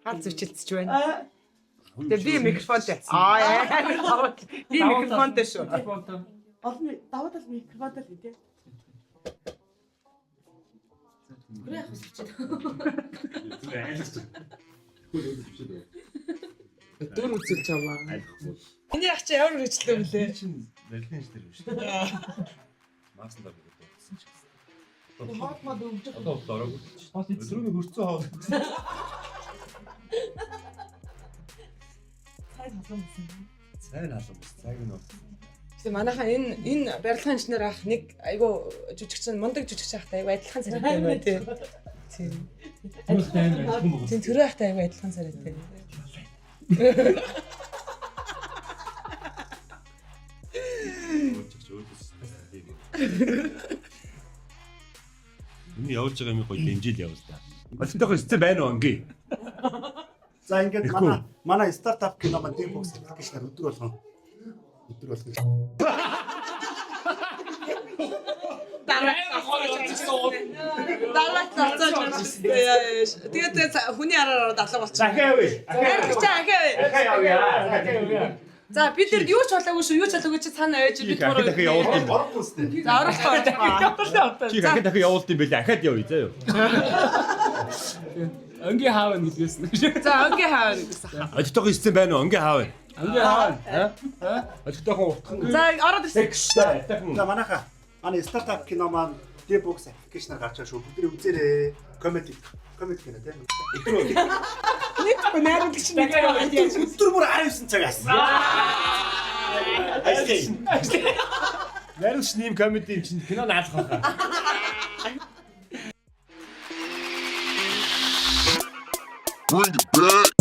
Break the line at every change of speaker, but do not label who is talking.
Ганц зөчилдсэж байна. Тэгээ би микрофонтой. Аа би микрофонтой шүү.
Олны даваад л микрофонтой л тий. Гүрээ явах хүсэж байна.
Дөр үзүүлж аваа. Эний ах чи ямар хөрчлөө блэ?
Байлгын дээр биш. Маасандаа бодсон ч гэсэн.
Хоол мод өвж.
Одоо орог. Бас эцрүүний хөрцөө хоол.
Цайд халуун гэсэн.
Сайн халуун. Цайг нь бол.
Тэгээ манайхаа энэ барилгын инженер ах нэг айгу жүжигчин мундаг жүжигч ахтай айгу адилхан царайтай юм байна тий. Тийм төрөө ахтай айгу адилхан царайтай.
Миний явуулж байгаа юм гоё дэмжил явуул та. Өстөөхөө эцэн байна уу ингээ.
За ингээд манай стартап кино маань тийм бокс гэж нар өдөр болгон.
Дараа цацаж тэгээд хүний араар дадлаг болчих.
Ахиавь.
Ахиавь. За бид нар юу ч болоогүй шүү. Юу ч болоогүй чи цаана ээж бид гурав.
Дахиад явуулт юм.
За оролцоо.
Чи дахиад явуулт юм бэлээ. Ахаад явъя заа юу.
Өнгийн хаав гэдгээс нь.
За өнгийн хаав гэсэн.
Өстөөхөө эцэн байна уу? Ингээ хаав.
Өнгийн хаав.
Өстөөхөө утхан.
За ороод ирсэн.
За манай стартап кино маань тийм бокс аппликейшнаар гарч байгаа шүү. Бүгд үзээрэй. Комеди кино тийм.
Нэг найруулагч нэг яваад яаж.
Өдөр бүр 19 цагаас.
Найруулагч нэм комеди юм чинь кино наалах байна.
Bring it back.